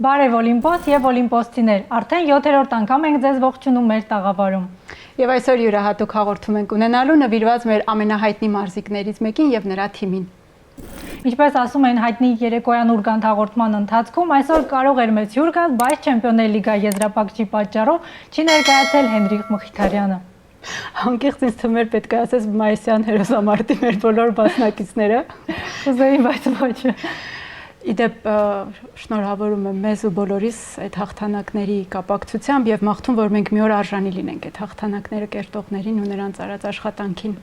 Բարև Օլիմպոս եւ Օլիմպոսցիներ, արդեն 7-րդ անգամ ենք ձեզ ողջունում մեր տաղավարում։ Եվ այսօր յուրահատուկ հաղորդում ենք ունենալու նվիրված մեր ամենահայտնի մարզիկներից մեկին եւ նրա թիմին։ Ինչպես ասում են հայտնի երեկոյան ուրգանդ հաղորդման ընթացքում, այսօր կարող էր մեծ հյուր գալ, բայց Չեմպիոններ լիգայի եզրափակչի պատճառով չի ներկայացել Հենրիխ Մխիթարյանը։ Անկեղծ ինձ թվում էր պետք է ասես մայիսյան հերոսամարտի մեր բոլոր մասնակիցները։ Կուզեի, բայց ոչ։ Իդեպ շնորհավորում եմ մեզ ու բոլորիս այդ հաղթանակների կապակցությամբ եւ մաղթում, որ մենք մի օր արժանի լինենք այդ հաղթանակները կերտողներին ու նրանց արած աշխատանքին։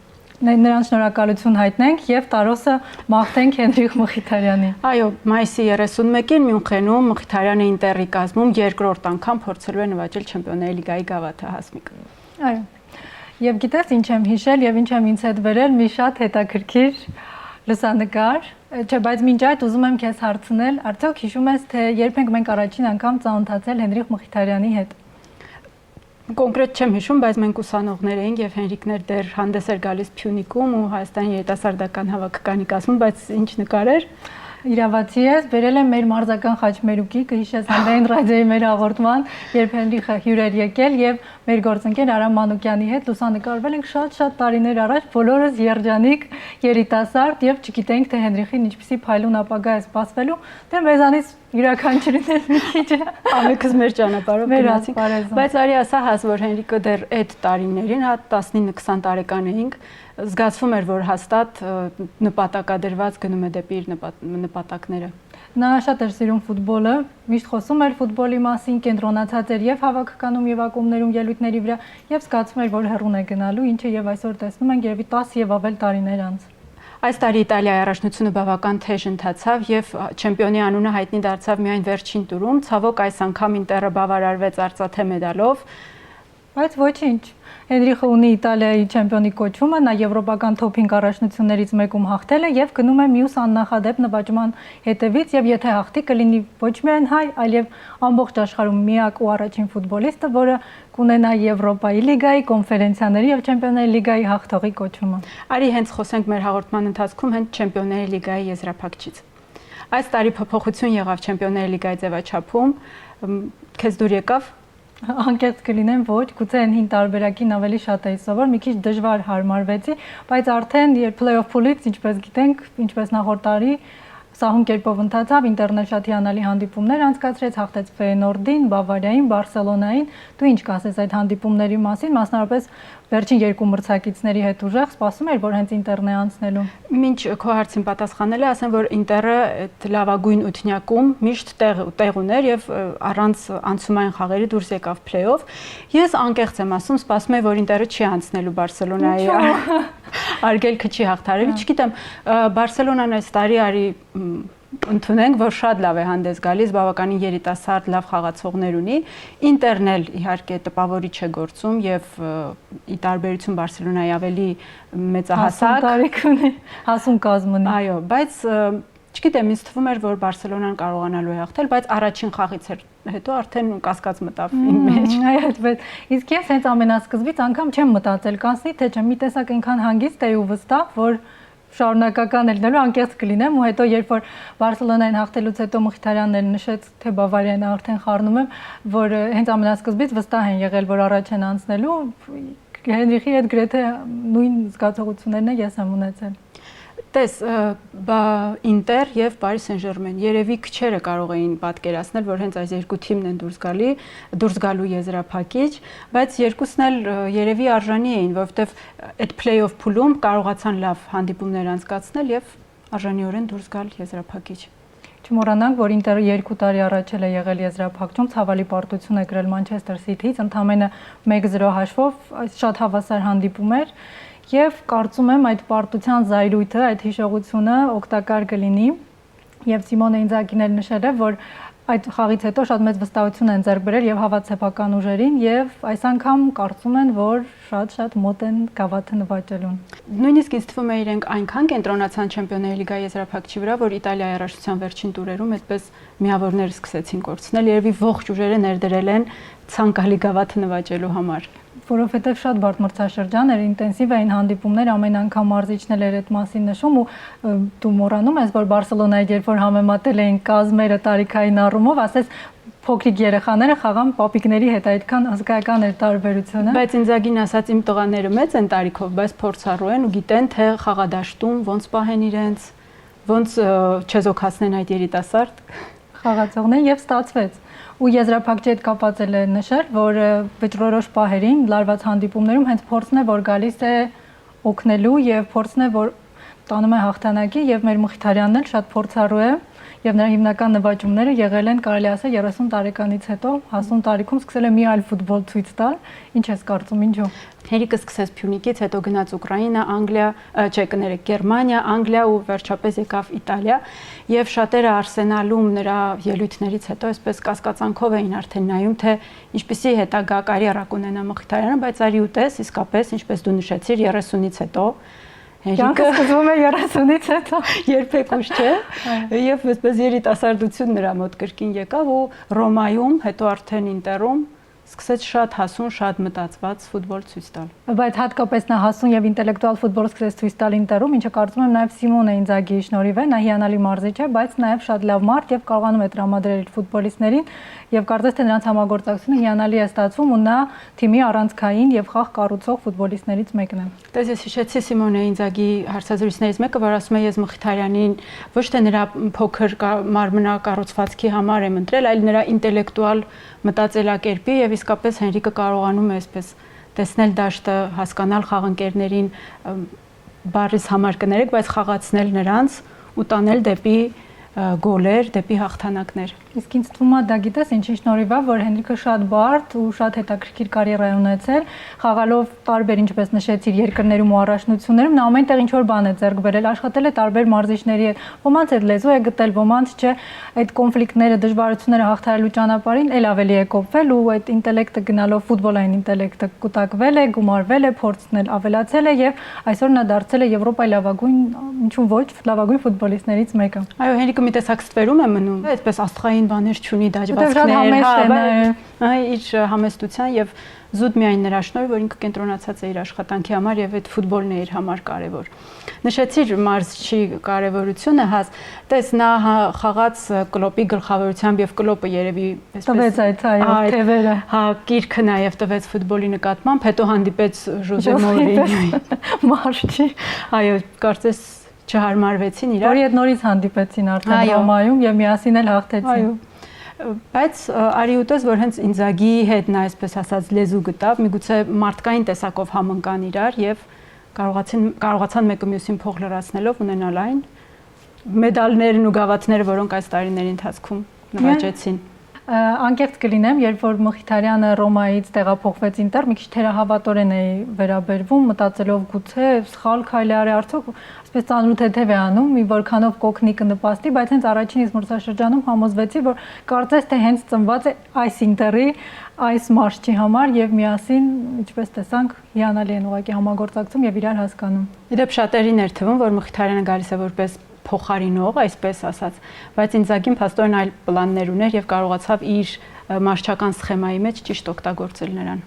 Նրանց շնորհակալություն հայտնենք եւ տարօսը մաղթենք Հենրիխ Մխիթարյանին։ Այո, մայիսի 31-ին Մյունխենում Մխիթարյանը Ինտերի կազմում երկրորդ անգամ փորձելու է նվաճել Չեմպիոնների լիգայի գավաթը, Հասմիկ։ Այո։ Եվ գիտես ինչ եմ հիշել եւ ինչ եմ ինձ հետ վերել մի շատ հետաքրքիր լուսանկար, չէ, բայց մինչ այդ ուզում եմ քեզ հարցնել, արդյոք հիշում ես, թե երբ ենք մենք առաջին անգամ ծանոթացել Հենրիխ Մխիթարյանի հետ։ Կոնկրետ չեմ հիշում, բայց մենք ուսանողներ էինք եւ Հենրիկներ դեռ հանդես էր գալիս Փյունիկում ու Հայաստանի երիտասարդական հավաքականի կազմում, բայց ինչ նկարեր։ Իրավացի ես, բերել եմ մեր մարզական խաչմերուկի, կհիշես Հանդային ռադիոյի մեր հաղորդման, երբ Հենրիխը հյուր էր եկել եւ մեր գործընկեր Արամ Մանուկյանի հետ լուսանկարվել ենք շատ տարիներ առաջ, բոլորս երջանիկ, երիտասարդ եւ չգիտենք թե Հենրիխին ինչպիսի փայլուն ապագա է սպասվելու, դե մեզանից յուրաքանչյուրին մի քիչ ամենքս մեր ճանապարհով գնացինք, բայց արի ասա հաս որ Հենրիկը դեռ այդ տարիներին, հա 19-20 տարեկան էինք, զգացվում էր, որ հաստատ նպատակադրված գնում է դեպի իր նպատակները։ Նա շատ էր սիրում ֆուտբոլը, միշտ խոսում էր ֆուտբոլի մասին, կենտրոնացած էր եւ հավաքականում եւ ակումբներում ելույթների վրա եւ զգացում էր, որ հեռուն է գնալու, ինչը եւ այսօր տեսնում ենք երևի 10 եւ ավել տարիներ անց։ Այս տարի Իտալիայի առաջնությունը բավական թեժ ընթացավ եւ չեմպիոնի անունը հայտնի դարձավ միայն վերջին տուրում, ցավոք այս անգամ Ինտերը բավարարվեց արծաթե մեդալով, բայց ոչինչ։ Հենրիխը ունի Իտալիայի չեմպիոնի կոչումը, նա եվրոպական թոփ 5 առաջնություններից մեկում հաղթել է եւ գնում է մյուս աննախադեպ նվաճման հետևից եւ եթե հաղթի կլինի ոչ միայն հայ, այլև ամբողջ աշխարհում միակ ու առաջին ֆուտբոլիստը, որը կունենա Եվրոպայի լիգայի, կոնֆերենցիաների եւ Չեմպիոնների լիգայի հաղթողի կոչումը։ Արի հենց խոսենք մեր հաղորդման ընթացքում հենց Չեմպիոնների լիգայի եզրափակչից։ Այս տարի փոփոխություն եղավ Չեմպիոնների լիգայի ձևաչափում, քեզ դուր եկավ։ Անկեղծ կլինեմ, ոչ, գուցե այն 5 տարբերակին ավելի շատ էի սովոր, մի քիչ դժվար հարմարվեցի, բայց արդեն երբ play-off փուլից, ինչպես գիտենք, ինչպես նախորդ տարի սահուն կերպով ընթացավ, Ինտերն շատ հիանալի հանդիպումներ անցկացրեց, հաղթեց Ֆեյենորդին, Բավարիային, Բարսելոնային, դու ինչ կասես այդ հանդիպումների մասին, մասնավորապես վերջին երկու մրցակիցների հետ ուժեղ սպասում էր, որ հենց Ինտերն է անցնելու։ Մինչ քո հարցին պատասխանել ասեմ, որ Ինտերը այդ լավագույն ութնյակում միշտ տեղ ուներ եւ առանց անցումային խաղերի դուրս եկավ play-off։ Ես անկեղծ եմ ասում, սպասում եմ, որ Ինտերը չի անցնելու Բարսելոնայի արգելքը չի հաղթարել։ Չգիտեմ, Բարսելոնան այս տարի արի ընդունենք, որ շատ լավ է հանդես գալիս, բավականին երիտասարդ, լավ խաղացողներ ունի։ Ինտերն էլ իհարկե տպավորիչ է գործում եւ ի տարբերություն Բարսելոնայի ավելի մեծահասակ տարիք ունի, հասուն կազմ ունի։ Այո, բայց չգիտեմ, ինձ թվում էր, որ Բարսելոնան կարողանալու է հաղթել, բայց առաջին խաղից հետո արդեն կասկած մտավ իմ մեջ։ Այո, բայց իսկ ես հենց ամենասկզբից անգամ չեմ մտածել կանցնի, թե չէ, մի տեսակ այնքան հանգիստ էի ու վստահ, որ շարունակական է լինելու, անկեղծ կլինեմ ու հետո երբ որ Բարսելոնային հաղթելուց հետո Մխիթարյանն էլ նշեց, թե Բավարիան արդեն խառնում եմ, որ հենց ամենասկզբից վստահ են եղել, որ առաջ են անցնելու, Հենրիխի հետ գրեթե նույն զգացողություններն ես եմ ունեցել։ Տես, Ինտեր եւ Պարիս Սեն-Ժերմեն երևի քչերը կարող էին պատկերացնել, որ հենց այս երկու թիմն են դուրս գալու եզրափակիչ, բայց երկուսն էլ երևի արժանի էին, որովհետեւ այդ play-off փուլում կարողացան լավ հանդիպումներ անցկացնել եւ արժանիորեն դուրս գալ եզրափակիչ։ Չմոռանանք, որ Ինտերը 2 տարի առաջ է եղել եզրափակչում, ցավալի պարտություն է գրել Մանչեսթեր Սիթիից, ընդամենը 1-0 հաշվով, շատ հավասար հանդիպում էր։ Եվ կարծում եմ այդ պարտության զայրույթը, այդ հիշողությունը օգտակար կլինի եւ Սիմոնե Ինձագին էլ նշել է, որ այդ խաղից հետո շատ մեծ վստահություն են ձեռք բերել եւ հավատ սեփական ուժերին եւ այս անգամ կարծում են, որ շատ մոտ են գավաթը նվաճելուն։ Նույնիսկ ինձ թվում է իրենք այնքան կենտրոնացան Չեմպիոնների լիգայի եզրափակչի վրա, որ Իտալիայի առաջնության վերջին տուրերում այդպես միավորներ սկսեցին կորցնել, երևի ողջ ուժերը ներդրել են ցանկալի գավաթը նվաճելու համար։ որովհետև շատ բարդ մրցաշրջան էր, ինտենսիվ էին հանդիպումներ, ամեն անգամ մարզիչն էր այդ մասին նշում ու դու մոռանում ես, որ Բարսելոնայի երբ որ համեմատել էին կազմերը տարիքային առումով, ասես փոքրիկ երեխաները խաղան պապիկների հետ, այդքան հսկայական էր տարբերությունը։ Բայց Ինձագին ասած իմ տղաները մեծ են տարիքով, բայց փորձառու են ու գիտեն թե խաղադաշտում ոնց պահեն իրենց, ոնց չեզոքացնեն այդ երիտասարդ խաղացողներին եւ ստացվեց։ Ու եզրափակչի հետ կապված էլ է նշել, որ վճռորոշ պահերին լարված հանդիպումներում հենց փորձն է, որ գալիս է օգնելու եւ փորձն է, որ տանում է հաղթանակի եւ մեր Մխիթարյանն էլ շատ փորձառու է եւ նրա հիմնական նվաճումները եղել են, կարելի ասել 30 տարեկանից հետո, հասուն տարիքում սկսել է մի այլ ֆուտբոլ ցույց տալ։ Ինչ ես կարծում, ինչու։ Հերիկը սկսեց Փյունիկից, հետո գնաց Ուկրաինա, Անգլիա, չէ, կներեք, Գերմանիա, Անգլիա ու վերջապես եկավ Իտալիա եւ շատերը Արսենալում նրա ելույթներից հետո այսպես կասկածանքով էին արդեն նայում, թե ինչպեսի հետագա կարիերա կունենա Մխիթարյանը, բայց արի ու տես, իսկապես, ինչպես դու նշեցիր, 30-ից հետո Հերիկը սկսվում է 30-ից հետո, երբեք ուշ չէ, եւ այսպես երիտասարդություն նրա մոտ կրկին եկավ ու Ռոմայում, հետո արդեն Ինտերում սկսեց շատ հասուն, շատ մտածված ֆուտբոլ ցույց տալ։ Բայց հատկապես նա հասուն եւ ինտելեկտուալ ֆուտբոլ սկսեց ցույց տալ Ինտերում, ինչը կարծում եմ նաեւ Սիմոնե Ինձագիի շնորհիվ է, նա հիանալի մարզիչ է, բայց նաեւ շատ լավ մարդ եւ կարողանում է տրամադրել իր ֆուտբոլիստներին եւ կարծես թե նրանց համագործակցությունը հիանալի է ստացվում ու նա թիմի առանցքային եւ խաղ կառուցող ֆուտբոլիստներից մեկն է։ Դες ես հիշեցի Սիմոնե Ինձագիի հարցազրույցներից մեկը, որ ասում է ես Մխիթարյանին ոչ թե նրա փոքր մարմնակառուցվածքի համար եմ ընտրել, այլ նրա ինտելեկտուալ մտածելակերպի եւ իսկապես Հենրիկը կարողանում է այսպես տեսնել դաշտը, հասկանալ խաղընկերներին, բառից համար կներեք, բայց խաղացնել նրանց ու տանել դեպի գոլեր, դեպի հաղթանակներ։ Իսկ ինձ թվում է դա գիտես ինչի շնորհիվ է, որ Հենրիկը շատ բարդ ու շատ հետաքրքիր կարիերա է ունեցել, խաղալով տարբեր ինչպես նշեցիր երկրներում ու առաջնություններում, նա ամենտեղ ինչ որ բան է ձեռք բերել, աշխատել է տարբեր մարզիչների հետ, ոմանց հետ լեզու է գտել, ոմանց չէ, այդ կոնֆլիկտները, դժվարությունները հաղթահարելու ճանապարհին էլ ավելի է կոփվել ու այդ ինտելեկտը գնալով ֆուտբոլային ինտելեկտը կուտակվել է, գումարվել է, փորձն էլ ավելացել է եւ այսօր նա դարձել է Եվրոպայի լավագույն, ինչու ոչ, լավագույն ֆուտբոլիստներից մեկը։ Այո, Հենրիկը մի տեսակ ստվերում է մնում, այդպես աստղային բաներ չունի, դաջվածքներ, իր համեստության եւ զուտ միայն նրա շնորհիվ, որ ինքը կենտրոնացած է իր աշխատանքի համար եւ այդ ֆուտբոլն է իր համար կարեւոր։ Նշեցիր մարզչի կարեւորությունը, հաս, տես նա խաղաց կլոպի գլխավորությամբ եւ կլոպը երևի այսպես տվեց այդ այո թևերը։ Հա, գիրքը նաեւ տվեց ֆուտբոլի նկատմամբ, հետո հանդիպեց Ժոզե Մորինյոյին, մարզչի։ Այո, կարծես չհարմարվեցին իրար։ Որի հետ նորից հանդիպեցին արդեն Ռոմայում եւ միասին էլ հաղթեցին։ Այո։ Բայց արի ուտես, որ հենց Ինձագիի հետ նա այսպես ասած լեզու գտավ, միգուցե մարդկային տեսակով համընկան իրար եւ կարողացան մեկը մյուսին փող լրացնելով ունենալ այն մեդալներն ու գավաթները, որոնք այս տարիների ընթացքում նվաճեցին։ Անկեղծ կլինեմ, երբ որ Մխիթարյանը Ռոմայից տեղափոխվեց Ինտեր, մի քիչ թերահավատորեն էի վերաբերվում, մտածելով գուցե սխալ քայլ արի արդյոք, այսպես ծանրութեթև է անում, մի որքանով կօգնի կնպաստի, բայց հենց առաջին իսկ մրցաշրջանում համոզվեցի, որ կարծես թե հենց ծնված է այս Ինտերի, այս մարզչի համար եւ միասին, ինչպես տեսանք, հիանալի են ուղղակի համագործակցում եւ իրար հասկանում։ Իդեպ շատերին էր թվում, որ Մխիթարյանը գալիս է որպես փոխարինող, այսպես ասած, բայց Ինձագին փաստորեն այլ պլաններ ուներ եւ կարողացավ իր մարզչական սխեմայի մեջ ճիշտ օգտագործել նրան։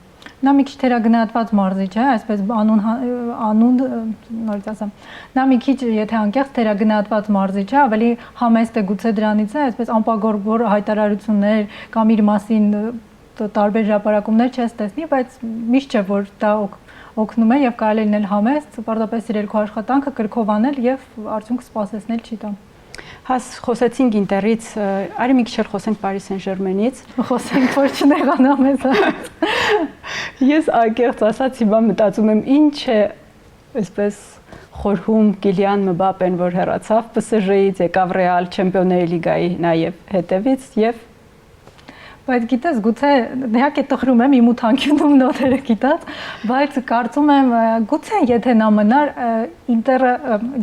Նա մի քիչ թերագնահատված մարզիչ է, այսպես անուն նորից ասեմ։ Նա մի քիչ, եթե անկեղծ թերագնահատված մարզիչ է, ավելի համեստ է գուցե դրանից է, այսպես անպագորբոր հայտարարություններ կամ իր մասին տարբեր հրապարակումներ չես տեսնի, բայց միշտ չէ որ դա օգնում է եւ կարելի է լինել համեստ, պարզապես իրել քո աշխատանքը կրկով անել եւ արդյունքը սպասեցնել չի տա։ Հաս խոսեցինք Ինտերից, արի մի քիչ էլ խոսենք Paris Saint-Germain-ից։ Խոսենք որ չնեղանամ ես։ Ես անկեղծ ասած հիմա մտածում եմ ինչ է այսպես խորհում Կիլիան Մբապեն, որ հեռացավ PSG-ից, եկավ Ռեալ Չեմպիոնների լիգայի նաեւ հետևից եւ Բայց գիտես, գուցե իհարկե տխրում եմ իմ ու թանկյունում նոտերը գիտած, բայց կարծում եմ գուցե եթե նա մնար Ինտերը,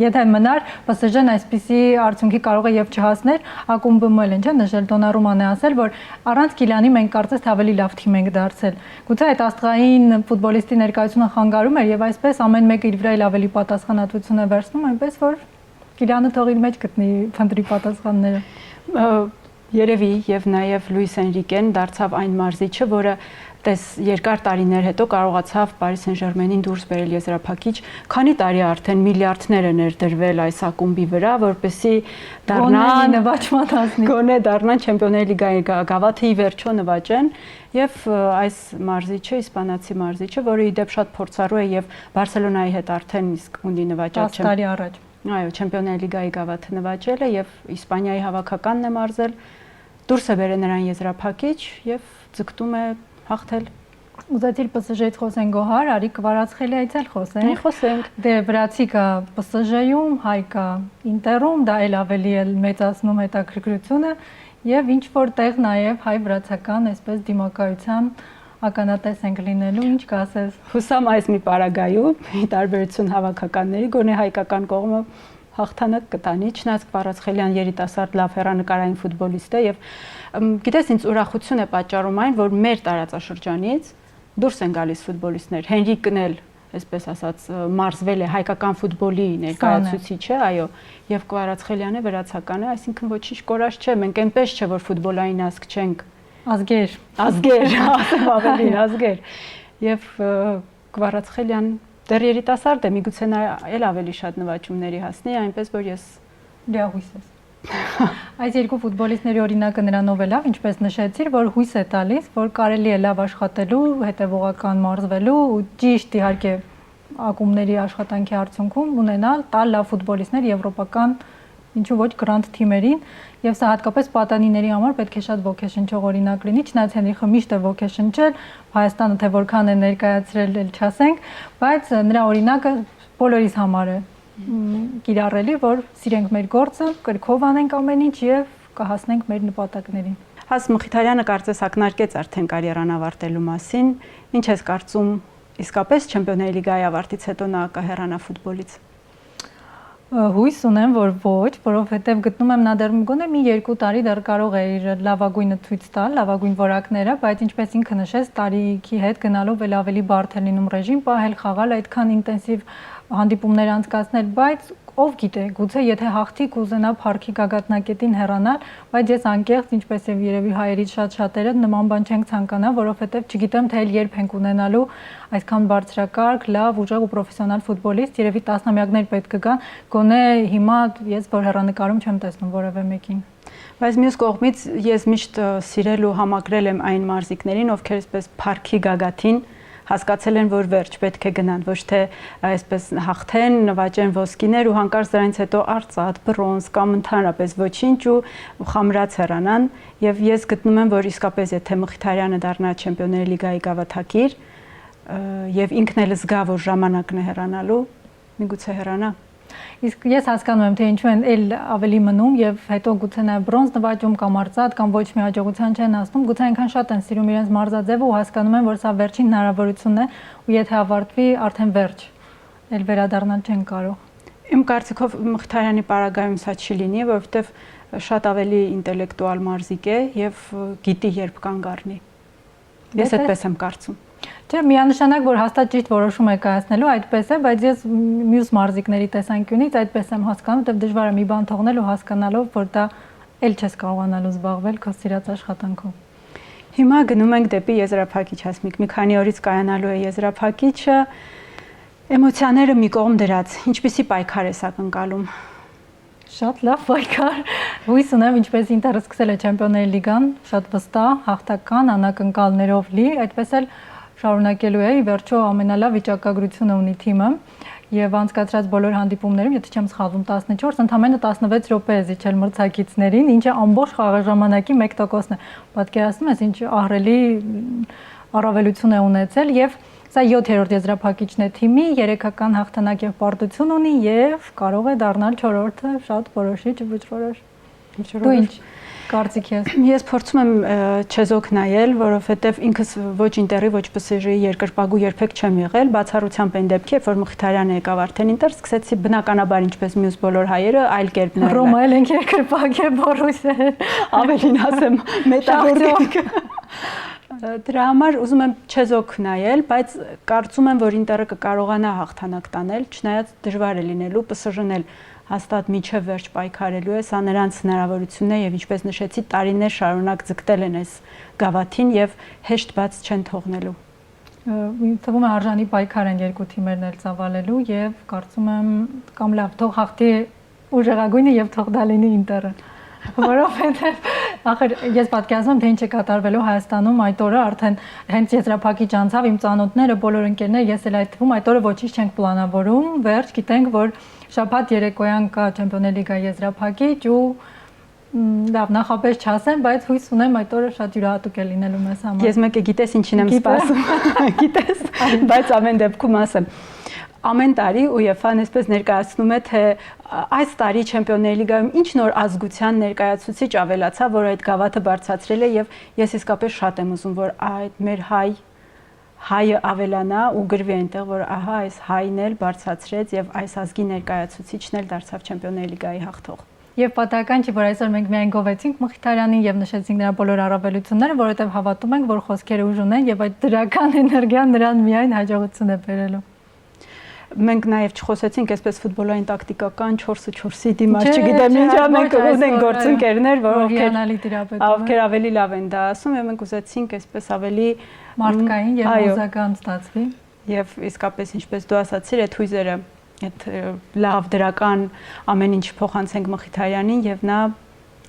եթե մնար PSG-ն այսպիսի արդյունքի կարող է եւ չհասներ, ակումբը մել են, չէ՞, նշել Դոնարուման է ասել, որ առանց Կիլիանի մենք կարծես թե ավելի լավ թիմ ենք դարձել։ Գուցե այդ աստղային ֆուտբոլիստի ներկայությունը խանգարում էր եւ այսպես ամեն մեկը իր վրա ավելի պատասխանատվություն է վերցնում, այնպես որ Կիլիանը թող իր մեջ գտնի փնտրի պատասխանները։ Երևի եւ նաեւ Լուիս Էնրիկեն դարձավ այն մարզիչը, որը երկար տարիներ հետո կարողացավ Paris Saint-Germain-ին դուրս բերել եզրափակիչ, քանի տարի արդեն միլիարդներ է ներդրվել այս ակումբի վրա, որպեսզի դառնան գոնե դառնան Չեմպիոնների լիգայի գավաթը ի վերջո նվաճեն, եւ այս մարզիչը, իսպանացի մարզիչը, որը ի դեպ շատ փորձառու է եւ Բարսելոնայի հետ արդեն իսկ ունի նվաճած 10 տարի առաջ։ Այո, Չեմպիոնների լիգայի գավաթը նվաճել է եւ Իսպանիայի հավաքականն է մարզել, դուրս է բերել նրան եզրափակիչ եւ ձգտում է հաղթել։ Ուզեցիր PSG-ից խոսենք Գոհար, արի Կվարացխելիայից էլ խոսենք։ Խոսենք։ Դե վրացի կա PSG-ում, հայ կա Ինտերում, դա էլ ավելի է մեծացնում հետաքրքրությունը եւ ինչ որտեղ նաեւ հայ-վրացական այսպես դիմակայության ականատես ենք լինելու, ինչ կասես։ Հուսամ այս մի պարագայում, ի տարբերություն հավաքականների, գոնե հայկական կողմը հաղթանակ կտանի, չնայած Կվարացխելյան երիտասարդ լավ հեռանկարային ֆուտբոլիստ է եւ գիտես ինձ ուրախություն է պատճառում այն, որ մեր տարածաշրջանից դուրս են գալիս ֆուտբոլիստներ։ Հենրիկն էլ, այսպես ասած, մարզվել է հայկական ֆուտբոլի ներկայացուցիչը, այո, եւ Կվարացխելյանը վրացական է, այսինքն ոչինչ կորած չէ, մենք այնպես չէ, որ ֆուտբոլային ազգ չենք։ Ազգեր, ասեմ ավելին, ազգեր։ Եվ Կվարացխելյան դեռ երիտասարդ է, միգուցե նա էլ ավելի շատ նվաճումների հասնի, այնպես որ ես լիահույս ես։ Այս երկու ֆուտբոլիստների օրինակը նրանով է լավ, ինչպես նշեցիր, որ հույս է տալիս, որ կարելի է լավ աշխատելու, հետևողական մարզվելու ու ճիշտ իհարկե ակումբների աշխատանքի արդյունքում ունենալ տալ լավ ֆուտբոլիստներ եվրոպական ինչու ոչ գրանդ թիմերին, եւ սա հատկապես պատանիների համար պետք է շատ ոգեշնչող օրինակ լինի, չնայած Հենրիխը միշտ է ոգեշնչել, Հայաստանը թե որքան է ներկայացրել, էլ չասենք, բայց նրա օրինակը բոլորիս համար է կիրառելի, որ սիրենք մեր գործը, կրքով անենք ամեն ինչ եւ կհասնենք մեր նպատակներին։ Հաս Մխիթարյանը կարծես ակնարկեց արդեն կարիերան ավարտելու մասին, ինչ ես կարծում, իսկապես Չեմպիոնների լիգայի ավարտից հետո նա կհեռանա ֆուտբոլից։ Հույս ունեմ, որ ոչ, որովհետև գտնում եմ նա դեռ գոնե մի 2 տարի դեռ կարող է իր լավագույնը ցույց տալ, լավագույն որակները, բայց ինչպես ինքը նշեց, տարիքի հետ գնալով էլ ավելի բարդ է լինում ռեժիմ պահել, խաղալ այդքան ինտենսիվ հանդիպումներ անցկացնել, բայց ով գիտե, գուցե եթե հաղթի կուզենա փառքի գագաթնակետին հեռանալ, բայց ես անկեղծ, ինչպես եւ երևի հայերից շատ-շատերը նման բան չենք ցանկանա, որովհետեւ չգիտեմ թե երբ ենք ունենալու այսքան բարձրակարգ, լավ, ուժեղ ու պրոֆեսիոնալ ֆուտբոլիստ, երևի տասնամյակներ պետք կգան, գոնե հիմա ես որ հեռանկարում չեմ տեսնում որևէ մեկին։ Բայց մյուս կողմից ես միշտ սիրել ու համակրել եմ այն մարզիկներին, ովքեր այսպես փառքի գագաթին հասկացել են, որ վերջ պետք է գնան, ոչ թե այսպես հաղթեն, նվաճեն ոսկիներ ու հանկարծ դրանից հետո արծաթ, բրոնզ կամ ընդհանրապես ոչինչ ու խամրած հեռանան, եւ ես գտնում եմ, որ իսկապես եթե Մխիթարյանը դառնա Չեմպիոնների լիգայի գավաթակիր եւ ինքն էլ զգա, որ ժամանակն է հեռանալու, միգուցե հեռանա։ Իսկ ես հասկանում եմ, թե ինչու են էլ ավելի մնում եւ հետո գուցե նաեւ բրոնզ նվաճում կամ արծաթ կամ ոչ մի հաջողության չեն հասնում, գուցե այնքան շատ են սիրում իրենց մարզաձևը ու հասկանում են, որ սա վերջին հնարավորությունն է ու եթե ավարտվի, արդեն վերջ։ Էլ վերադառնալ չեն կարող։ Իմ կարծիքով Մխիթարյանի պարագայում սա չի լինի, որովհետեւ շատ ավելի ինտելեկտուալ մարզիկ է եւ գիտի երբ կանգ առնի։ Ես այդպես եմ կարծում։ Չէ, միանշանակ որ հաստատ ճիշտ որոշում է կայացնելու, այդպես է, բայց ես մյուս մարզիկների տեսանկյունից այդպես եմ հասկանում, դեռ դժվար է մի բան թողնել ու հասկանալով, որ դա էլ չես կարողանալու զբաղվել քո սիրած աշխատանքով։ Հիմա գնում ենք դեպի եզրափակիչ, Հասմիկ, մի քանի օրից կայանալու է եզրափակիչը, էմոցիաները մի կողմ դրած, ինչպիսի պայքար ես ակնկալում։ Շատ լավ պայքար։ Հույս ունեմ, ինչպես Ինտերը սկսել է Չեմպիոնների լիգան, շատ վստահ, հաղթական, անակնկալներով լի, այդպես էլ շարունակելու է, ի վերջո ամենալավ վիճակագրությունը ունի թիմը եւ անցկացրած բոլոր հանդիպումներում, եթե չեմ սխալվում, 14, ընդամենը 16 րոպե է զիջել մրցակիցներին, ինչը ամբողջ խաղաժամանակի 1%-ն է։ Պատկերացնում ես, ինչ ահռելի առավելություն է ունեցել եւ սա 7-րդ եզրափակիչն է թիմի, 3-ական հաղթանակ եւ պարտություն ունի եւ կարող է դառնալ 4-րդը, շատ որոշիչ վճռորոշ։ Դու ինչ կարծիք ես։ Ես փորձում եմ չեզոք նայել, որովհետև ինքս ոչ Ինտերի, ոչ PSG-ի երկրպագու երբեք չեմ եղել, բացառությամբ այն դեպքի, որ Մխիթարյանը եկավ արդեն Ինտեր, սկսեցի բնականաբար ինչպես մյուս բոլոր հայերը այլ կերպ նայել։ Ռոմայել ենք երկրպագ է, Բորուսիա։ Ավելին ասեմ, մետաղորիկ։ Դրա համար ուզում եմ չեզոք նայել, բայց կարծում եմ, որ Ինտերը կկարողանա հաղթանակ տանել, չնայած դժվար է լինելու ՊՍԺ-ն էլ հաստատ միջև վերջ պայքարելու է, սա նրանց հնարավորությունն է եւ ինչպես նշեցի, տարիներ շարունակ ձգտել են այս գավաթին եւ հեշտ բաց չեն թողնելու։ Թվում է արժանի պայքար են երկու թիմերն էլ ծավալելու եւ կարծում եմ կամ լավ թող հաղթի ուժեղագույնը եւ թող դա լինի Ինտերը, որովհետեւ ախր ես պատկերացնում եմ թե ինչ է կատարվելու Հայաստանում այդ օրը արդեն հենց եզրափակիչ անցավ իմ ծանոթները բոլոր ընկերները ես էլ այդ թվում այդ օրը ոչինչ չենք պլանավորում վերջ գիտենք որ շաբաթ երեկոյան կա Չեմպիոններ լիգայի եզրափակիչ ու լավ նախապես չասեմ, բայց հույս ունեմ այդ օրը շատ յուրահատուկ է լինելու մեզ համար։ Ես մեկը գիտես ինչին եմ սպասում, գիտես, բայց ամեն դեպքում ասեմ։ Ամեն տարի UEFA-ն այսպես ներկայացնում է, թե այս տարի Չեմպիոններ լիգայում ինչ նոր ազգության ներկայացուցիչ ավելացավ, որ այդ գավաթը բարձրացրել է եւ ես իսկապես շատ եմ ուզում, որ այդ մեր հայը ավելանա ու գրվի այնտեղ, որ ահա այս հայն էլ բարձրացրեց եւ այս ազգի ներկայացուցիչն էլ դարձավ Չեմպիոններ լիգայի հաղթող։ Եվ պատահական չի, որ այսօր մենք միայն գովեցինք Մխիթարյանին եւ նշեցինք նրա բոլոր առավելությունները, որովհետեւ հավատում ենք, որ խոսքերը ուժ ունեն եւ այդ դրական էներգիան նրան միայն հաջողություն է բերելու։ Մենք նաև չխոսեցինք այսպես ֆուտբոլային տակտիկական 4-4-ի դիմաց, չգիտեմ ինչա մենք ունենք գործընկերներ, ովքեր ավելի լավ են դա ասում, եւ մենք ուզեցինք այսպես ավելի մարդկային եւ հուզական ստացվի։ Եվ իսկապես ինչպես դու ասացիր, այդ հույզերը, այդ լավ դրական ամեն ինչ փոխանցենք Մխիթարյանին եւ նա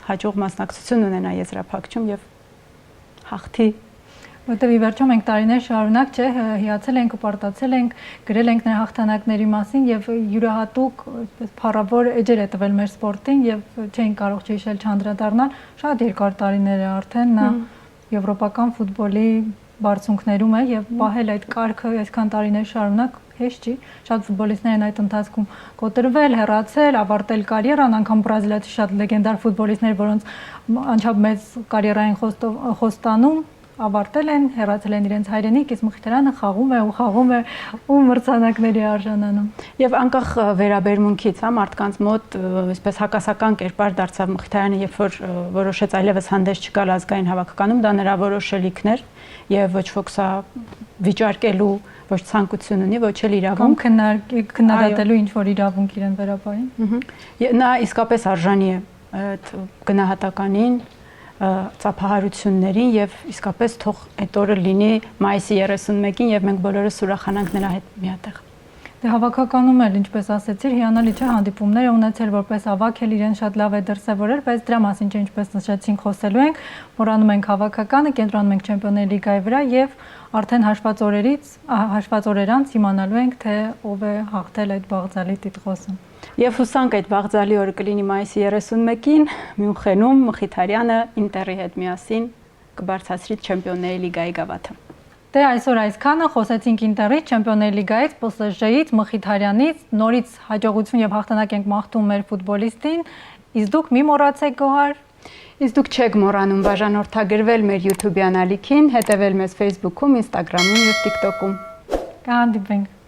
հաջող մասնակցություն ունենա եզրափակչում եւ հաղթի։ Որտեւ ի վերջո մենք տարիներ շարունակ չէ հիացել ենք ու պարտացել ենք, գրել ենք նրա հաղթանակների մասին եւ յուրահատուկ այսպես փառավոր էջեր է տվել մեր սպորտին եւ չէին կարող չհիշել չանդրադառնալ շատ երկար տարիներ է արդեն նա եվրոպական ֆուտբոլի բարձունքներում է եւ պահել այդ կարգը այսքան տարիներ շարունակ հեշտ չի, շատ ֆուտբոլիստներ են այդ ընթացքում կոտրվել, հեռացել, ավարտել կարիերան, անգամ բրազիլացի շատ լեգենդար ֆուտբոլիստներ, որոնց անչափ մեծ կարիերային խոստանում ավարտել են, հեռացել են իրենց հայրենիք, իսկ Մխիթարյանը խաղում է ու մրցանակների արժանանում։ Եվ անկախ վերաբերմունքից, մարդկանց մոտ այսպես հակասական կերպար դարձավ Մխիթարյանը, երբ որ որոշեց այլևս հանդես չգալ ազգային հավաքականում, դա նրա որոշ ելիքներ եւ ոչ ոք սա վիճարկելու ոչ ցանկություն ունի, ոչ էլ իրավունք քննադատելու ինչ որ իրավունք իրեն վերապարին։ Նա իսկապես արժանի է այդ գնահատականին, ծափահարություններին եւ իսկապես թող այդ օրը լինի մայիսի 31-ին եւ մենք բոլորս ուրախանանք նրա հետ միատեղ։ Դե հավաքականում էլ ինչպես ասեցիր, հիանալի չէ հանդիպումներ ունեցել, որպես ավակ էլ իրեն շատ լավ է դրսևորել, բայց դրա մասին չէ ինչպես նշեցինք խոսելու ենք, մոռանում ենք հավաքականը, կենտրոնում ենք Չեմպիոններ լիգայի վրա եւ արդեն հաշված օրեր անց իմանալու ենք, թե ով է հաղթել այդ բաղձալի տիտղոսը։ Եվ հուսանք այդ բաղձալի օրը կլինի մայիսի 31-ին Մյունխենում Մխիթարյանը Ինտերի հետ միասին կբարձրացրի Չեմպիոնների լիգայի գավաթը։ Դե այսօր այսքանը խոսեցինք Ինտերից, Չեմպիոնների լիգայից, ՊՍԺ-ից, Մխիթարյանից, նորից հաջողություն եւ հաղթանակ ենք մաղթում մեր ֆուտբոլիստին։ Իսկ դուք մի մոռացեք Գոհար։ Իսկ դուք չեք մոռանում բաժանորդագրվել մեր YouTube-յան ալիքին, հետևել մեզ Facebook-ում, Instagram-ում եւ TikTok-ում։ Կհանդիպենք։